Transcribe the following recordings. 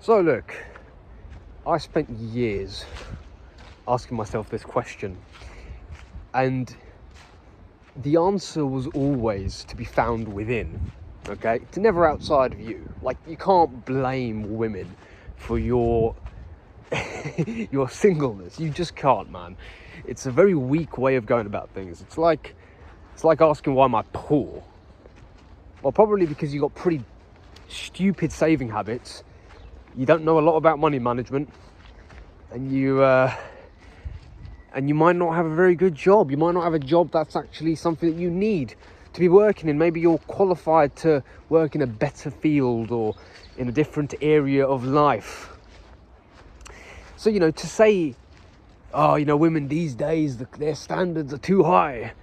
So look, I spent years asking myself this question, and the answer was always to be found within, okay? It's never outside of you. Like, you can't blame women for your your singleness. You just can't, man. It's a very weak way of going about things. It's like asking why am I poor? Well, probably because you got pretty stupid saving habits. You don't know a lot about money management, and you might not have a very good job. You might not have a job that's actually something that you need to be working in. Maybe you're qualified to work in a better field or in a different area of life. So, to say, women these days, their standards are too high.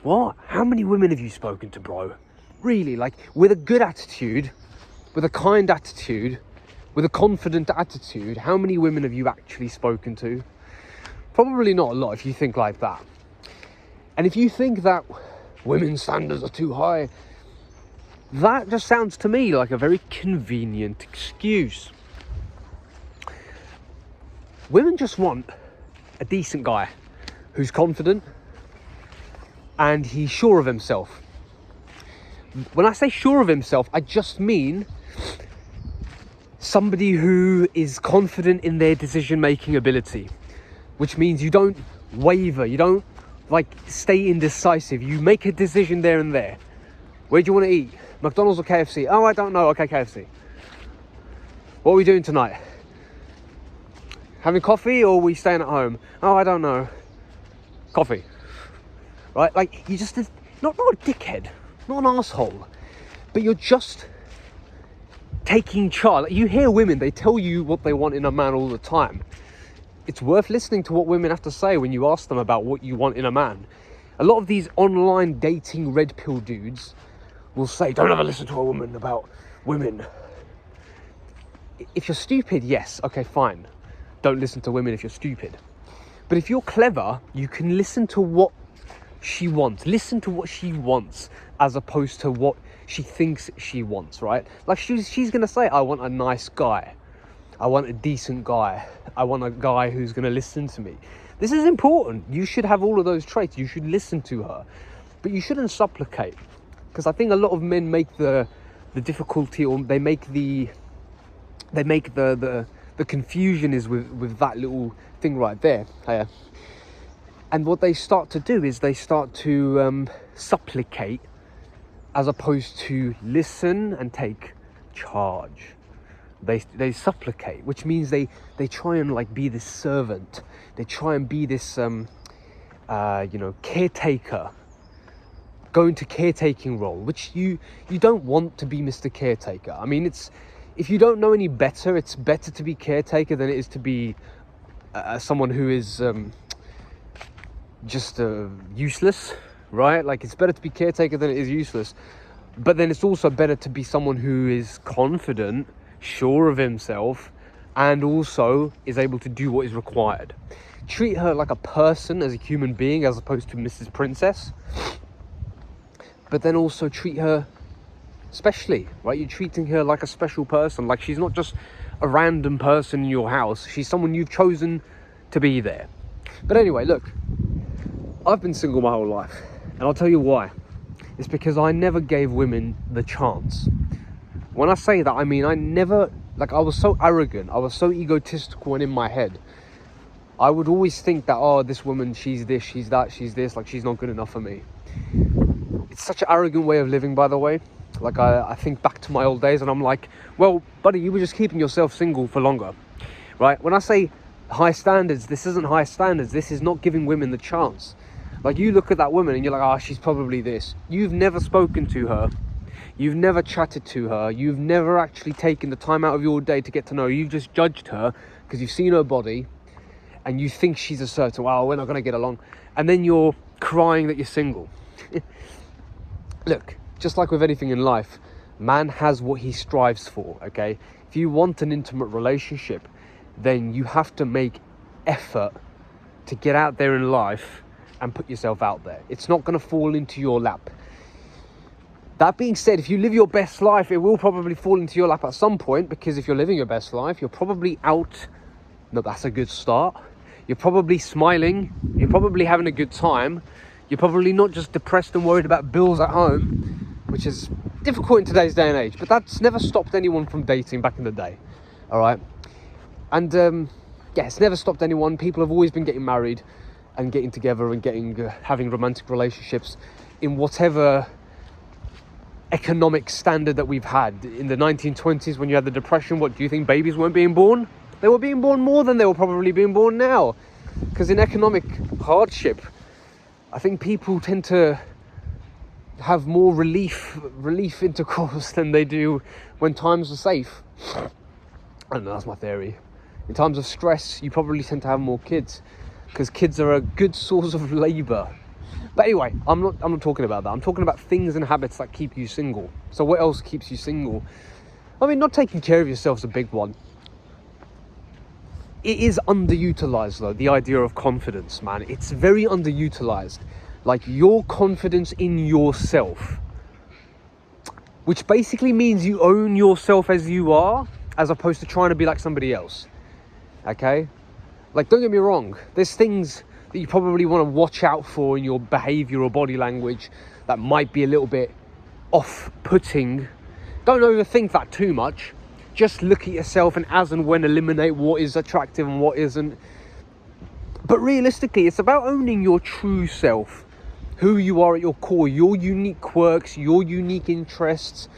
What? How many women have you spoken to, bro? Really, like, with a good attitude, with a kind attitude, with a confident attitude, how many women have you actually spoken to? Probably not a lot if you think like that. And if you think that women's standards are too high, that just sounds to me like a very convenient excuse. Women just want a decent guy who's confident and he's sure of himself. When I say sure of himself, I just mean somebody who is confident in their decision-making ability, which means you don't waver, you don't stay indecisive. You make a decision there and there. Where do you want to eat? McDonald's or KFC? Oh, I don't know. Okay, KFC. What are we doing tonight? Having coffee or are we staying at home? Oh, I don't know. Coffee. Right? Like, you're just not a dickhead, not an asshole, but you're just taking charge. Like, you hear women, they tell you what they want in a man all the time. It's worth listening to what women have to say when you ask them about what you want in a man. A lot of these online dating red pill dudes will say, don't ever listen to a woman about women. If you're stupid, yes, okay, fine. Don't listen to women if you're stupid. But if you're clever, you can listen to what she wants. Listen to what she wants as opposed to what she thinks she wants, right? Like, she's going to say, I want a nice guy. I want a decent guy. I want a guy who's going to listen to me. This is important. You should have all of those traits. You should listen to her. But you shouldn't supplicate. Because I think a lot of men make the difficulty, or they make the confusion is with that little thing right there. And what they start to do is they start to supplicate as opposed to listen and take charge. They supplicate, which means they try and be this servant. They try and be this caretaker, go into caretaking role, which you don't want to be Mr. Caretaker. I mean, if you don't know any better, it's better to be caretaker than it is to be someone who is just useless, right? Like, it's better to be caretaker than it is useless. But then it's also better to be someone who is confident, sure of himself, and also is able to do what is required. Treat her like a person, as a human being, as opposed to Mrs. Princess. But then also treat her specially, right? You're treating her like a special person. Like, she's not just a random person in your house. She's someone you've chosen to be there. But anyway, look, I've been single my whole life, and I'll tell you why. It's because I never gave women the chance. When I say that, I mean I was so arrogant, I was so egotistical, and in my head I would always think that, this woman, she's this, she's that, she's this, like, she's not good enough for me. It's such an arrogant way of living, by the way. Like, I think back to my old days and I'm like, well, buddy, you were just keeping yourself single for longer, right? When I say high standards, this isn't high standards. This is not giving women the chance. Like, you look at that woman and you're like, she's probably this. You've never spoken to her. You've never chatted to her. You've never actually taken the time out of your day to get to know her. You've just judged her because you've seen her body and you think she's a certain, we're not going to get along. And then you're crying that you're single. Look, just like with anything in life, man has what he strives for, okay? If you want an intimate relationship, then you have to make effort to get out there in life and put yourself out there. It's not going to fall into your lap. That being said, if you live your best life, it will probably fall into your lap at some point, because if you're living your best life, you're probably out. No, that's a good start. You're probably smiling. You're probably having a good time. You're probably not just depressed and worried about bills at home, which is difficult in today's day and age. But that's never stopped anyone from dating back in the day. All right. And yeah, it's never stopped anyone. People have always been getting married and getting together and having romantic relationships in whatever economic standard that we've had. In the 1920s, when you had the Depression, what do you think? Babies weren't being born? They were being born more than they were probably being born now. Because in economic hardship, I think people tend to have more relief intercourse than they do when times are safe. I don't know, that's my theory. In times of stress, you probably tend to have more kids, because kids are a good source of labour. But anyway, I'm not talking about that. I'm talking about things and habits that keep you single. So what else keeps you single? I mean, not taking care of yourself is a big one. It is underutilized though, the idea of confidence, man. It's very underutilized. Like, your confidence in yourself, which basically means you own yourself as you are, as opposed to trying to be like somebody else. Okay? Like, don't get me wrong, there's things that you probably want to watch out for in your behavior or body language that might be a little bit off-putting. Don't overthink that too much. Just look at yourself and as and when eliminate what is attractive and what isn't. But realistically, it's about owning your true self, who you are at your core, your unique quirks, your unique interests.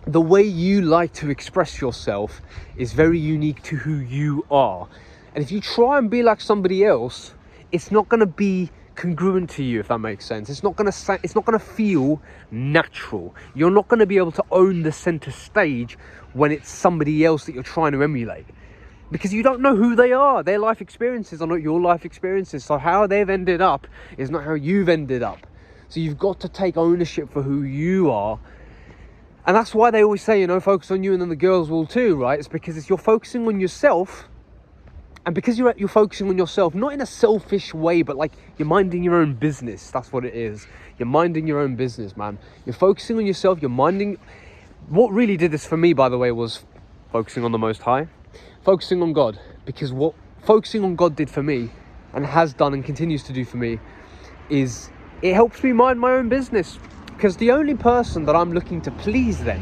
The way you like to express yourself is very unique to who you are. And if you try and be like somebody else, it's not going to be congruent to you, if that makes sense. It's not going to feel natural. You're not going to be able to own the center stage when it's somebody else that you're trying to emulate, because you don't know who they are. Their life experiences are not your life experiences. So how they've ended up is not how you've ended up. So you've got to take ownership for who you are. And that's why they always say, you know, focus on you and then the girls will too, right? It's because you're focusing on yourself. And because you're focusing on yourself, not in a selfish way, but like you're minding your own business. That's what it is. You're minding your own business, man. You're focusing on yourself. You're minding. What really did this for me, by the way, was focusing on the Most High, focusing on God. Because what focusing on God did for me, and has done and continues to do for me, is it helps me mind my own business. Because the only person that I'm looking to please then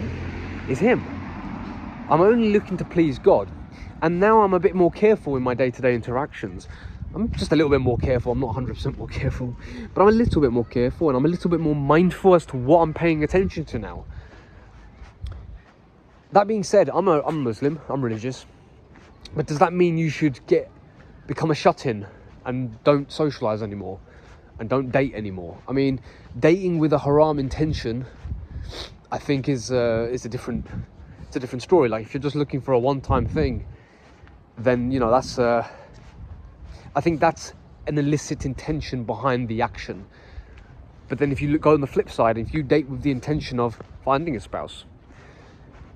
is Him. I'm only looking to please God. And now I'm a bit more careful in my day-to-day interactions. I'm just a little bit more careful. I'm not 100% more careful, but I'm a little bit more careful, and I'm a little bit more mindful as to what I'm paying attention to now. That being said, I'm a Muslim, I'm religious. But does that mean you should become a shut-in and don't socialise anymore and don't date anymore? I mean, dating with a haram intention, I think is a different story. Like, if you're just looking for a one-time thing, then, you know, that's I think that's an illicit intention behind the action. But then if you go on the flip side, if you date with the intention of finding a spouse,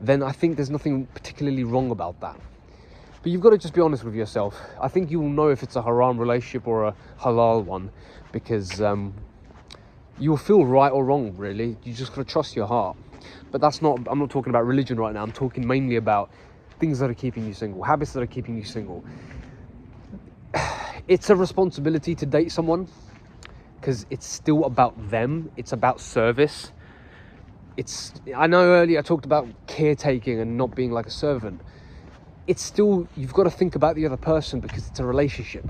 then I think there's nothing particularly wrong about that. But you've got to just be honest with yourself. I think you will know if it's a haram relationship or a halal one, because you'll feel right or wrong, really. You just got to trust your heart. But I'm not talking about religion right now. I'm talking mainly about things that are keeping you single, habits that are keeping you single. It's a responsibility to date someone, because it's still about them. It's about service. I know earlier I talked about caretaking and not being like a servant. It's still, you've got to think about the other person, because it's a relationship.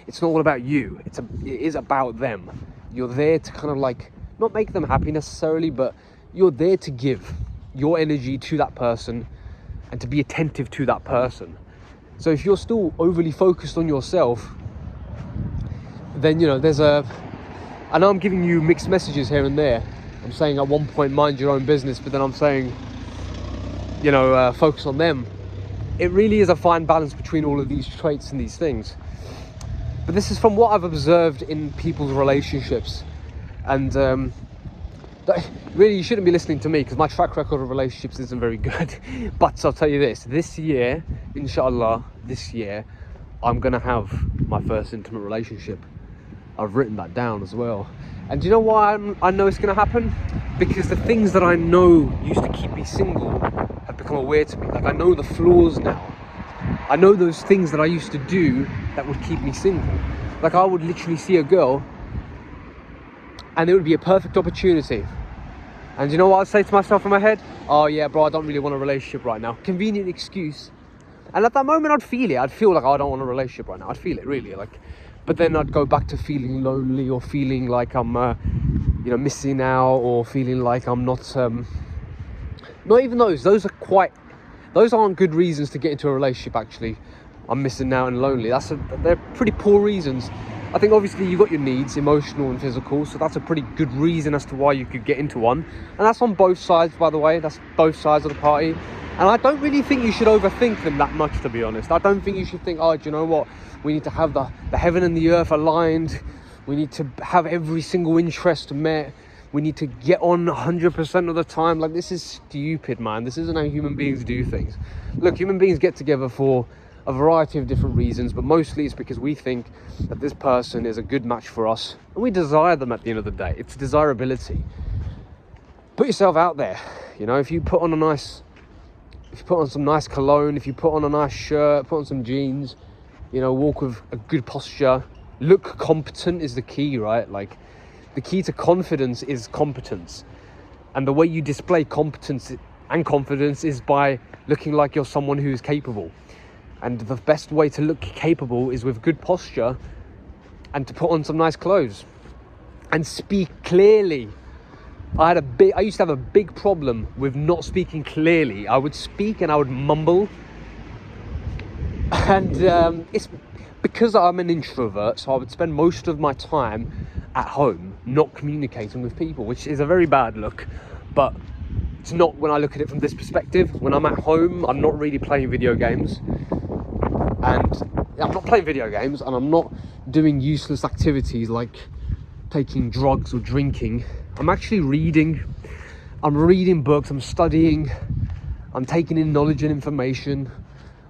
It's not all about you. It is about them. You're there to kind of like, not make them happy necessarily, but you're there to give your energy to that person and to be attentive to that person. So if you're still overly focused on yourself, then, you know, I know I'm giving you mixed messages here and there. I'm saying at one point, mind your own business, but then I'm saying, you know, focus on them. It really is a fine balance between all of these traits and these things. But this is from what I've observed in people's relationships. And really, you shouldn't be listening to me, because my track record of relationships isn't very good. But I'll tell you this year, inshallah, I'm going to have my first intimate relationship. I've written that down as well. And do you know why I know it's going to happen? Because the things that I know used to keep me single have become aware to me. Like, I know the flaws now. I know those things that I used to do that would keep me single. Like, I would literally see a girl and it would be a perfect opportunity. And you know what I'd say to myself in my head? Oh yeah, bro, I don't really want a relationship right now. Convenient excuse. And at that moment, I'd feel it. I'd feel like, oh, I don't want a relationship right now. I'd feel it, really. Like, but then I'd go back to feeling lonely, or feeling like I'm, missing out, or feeling like I'm not even those. Those aren't good reasons to get into a relationship, actually. I'm missing out and lonely. They're pretty poor reasons. I think obviously you've got your needs, emotional and physical, so that's a pretty good reason as to why you could get into one. And that's on both sides, by the way. That's both sides of the party. And I don't really think you should overthink them that much, to be honest. I don't think you should think, oh, do you know what? We need to have the heaven and the earth aligned. We need to have every single interest met. We need to get on 100% of the time. Like, this is stupid, man. This isn't how human beings do things. Look, human beings get together for a variety of different reasons, but mostly it's because we think that this person is a good match for us, and we desire them at the end of the day. It's desirability. Put yourself out there. If you put on some nice cologne, if you put on a nice shirt, put on some jeans, walk with a good posture, look competent is the key, right? Like, the key to confidence is competence. And the way you display competence and confidence is by looking like you're someone who is capable. And the best way to look capable is with good posture and to put on some nice clothes and speak clearly. I used to have a big problem with not speaking clearly. I would speak and I would mumble. And it's because I'm an introvert, so I would spend most of my time at home not communicating with people, which is a very bad look. But it's not when I look at it from this perspective. When I'm at home, I'm not really playing video games. And I'm not playing video games, and I'm not doing useless activities like taking drugs or drinking. I'm actually reading. I'm reading books, I'm studying, I'm taking in knowledge and information.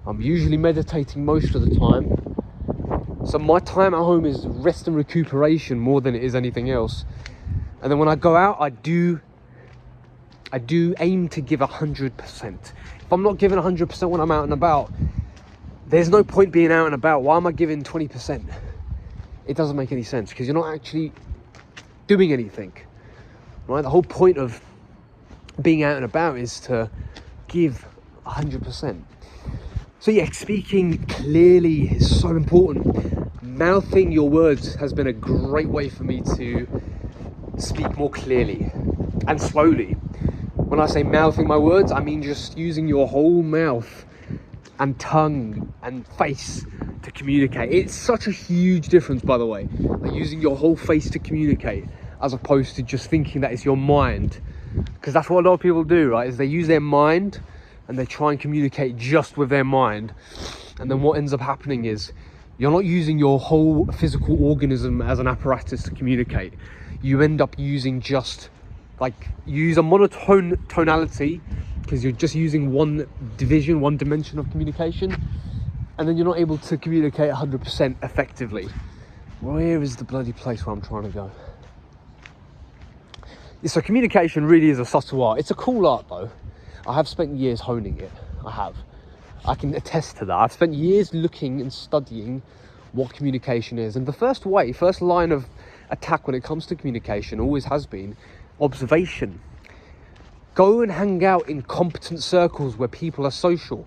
I'm usually meditating most of the time. So my time at home is rest and recuperation more than it is anything else. And then when I go out, I do aim to give 100%. If I'm not giving 100% when I'm out and about, there's no point being out and about. Why am I giving 20%? It doesn't make any sense, because you're not actually doing anything, right? The whole point of being out and about is to give 100%. So yeah, speaking clearly is so important. Mouthing your words has been a great way for me to speak more clearly and slowly. When I say mouthing my words, I mean just using your whole mouth and tongue and face to communicate. It's such a huge difference, by the way, like using your whole face to communicate as opposed to just thinking that it's your mind, because that's what a lot of people do, right? Is they use their mind and they try and communicate just with their mind, and then what ends up happening is you're not using your whole physical organism as an apparatus to communicate. You end up using use a monotone tonality, because you're just using one dimension of communication, and then you're not able to communicate 100% effectively. Where is the bloody place where I'm trying to go? So communication really is a subtle art. It's a cool art though. I have spent years honing it. I can attest to that. I've spent years looking and studying what communication is. And the first line of attack when it comes to communication always has been observation. Go and hang out in competent circles where people are social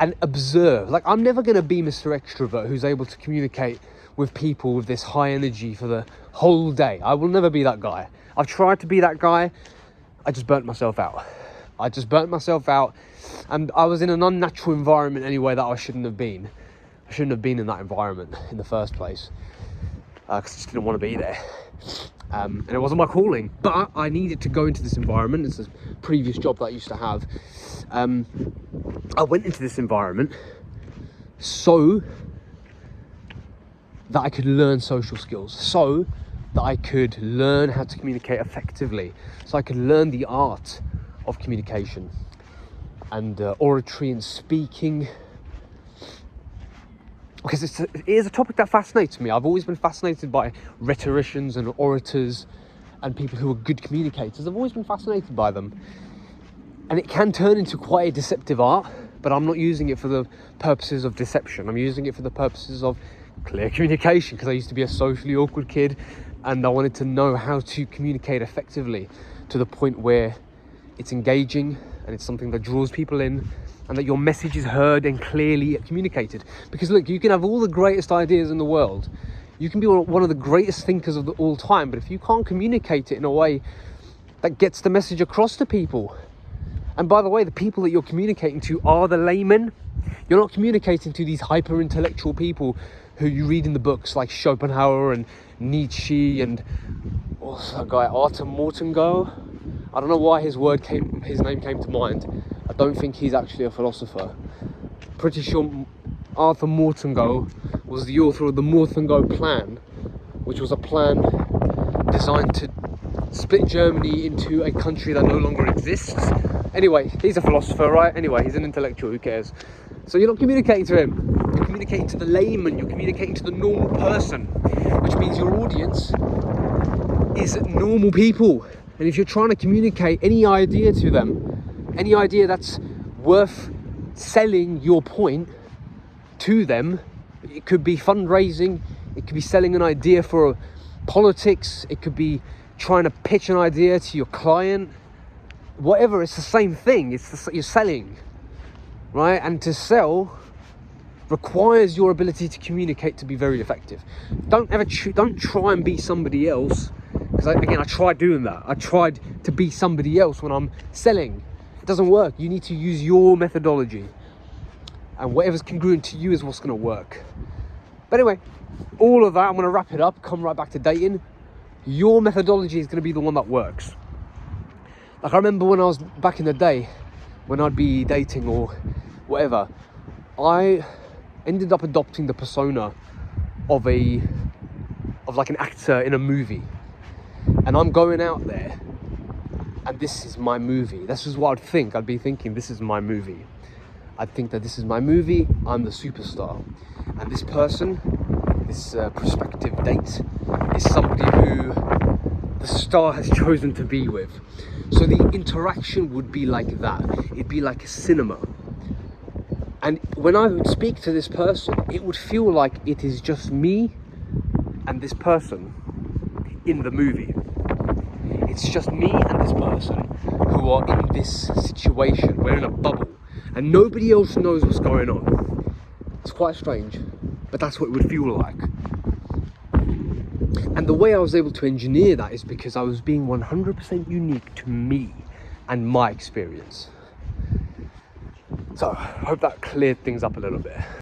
and observe. Like, I'm never going to be Mr. Extrovert who's able to communicate with people with this high energy for the whole day. I will never be that guy. I've tried to be that guy. I just burnt myself out. And I was in an unnatural environment anyway that I shouldn't have been. I shouldn't have been in that environment in the first place, because I just didn't want to be there. And it wasn't my calling, but I needed to go into this environment. It's a previous job that I used to have. I went into this environment so that I could learn social skills, so that I could learn how to communicate effectively, so I could learn the art of communication and oratory and speaking. because it is a topic that fascinates me. I've always been fascinated by rhetoricians and orators and people who are good communicators. I've always been fascinated by them. And it can turn into quite a deceptive art, but I'm not using it for the purposes of deception. I'm using it for the purposes of clear communication, because I used to be a socially awkward kid and I wanted to know how to communicate effectively to the point where it's engaging and it's something that draws people in and that your message is heard and clearly communicated. Because look, you can have all the greatest ideas in the world. You can be one of the greatest thinkers of all time, but if you can't communicate it in a way that gets the message across to people, and by the way, the people that you're communicating to are the laymen. You're not communicating to these hyper-intellectual people who you read in the books like Schopenhauer and Nietzsche and what's that guy, Arthur Mortengau? I don't know why his name came to mind. I don't think he's actually a philosopher. Pretty sure Arthur Mortengau was the author of the Mortengau Plan, which was a plan designed to split Germany into a country that no longer exists. Anyway, he's a philosopher, right? Anyway, he's an intellectual, who cares? So you're not communicating to him. You're communicating to the layman. You're communicating to the normal person, which means your audience is normal people. And if you're trying to communicate any idea to them, any idea that's worth selling your point to them, it could be fundraising, it could be selling an idea for politics, it could be trying to pitch an idea to your client, whatever, it's the same thing. You're selling, right? And to sell requires your ability to communicate to be very effective. Don't try and be somebody else, because I tried doing that. I tried to be somebody else when I'm selling. It doesn't work. You need to use your methodology, and whatever's congruent to you is what's going to work. But anyway, all of that, I'm going to wrap it up, come right back to dating. Your methodology is going to be the one that works. Like, I remember when I was back in the day, when I'd be dating or whatever, I ended up adopting the persona of like an actor in a movie. And I'm going out there, and this is my movie. This is what I'd think. I'd be thinking, this is my movie. I'd think that this is my movie, I'm the superstar. And this person, this prospective date, is somebody who the star has chosen to be with. So the interaction would be like that. It'd be like a cinema. And when I would speak to this person, it would feel like it is just me and this person in the movie. It's just me and this person who are in this situation. We're in a bubble and nobody else knows what's going on. It's quite strange, but that's what it would feel like. And the way I was able to engineer that is because I was being 100% unique to me and my experience. So I hope that cleared things up a little bit.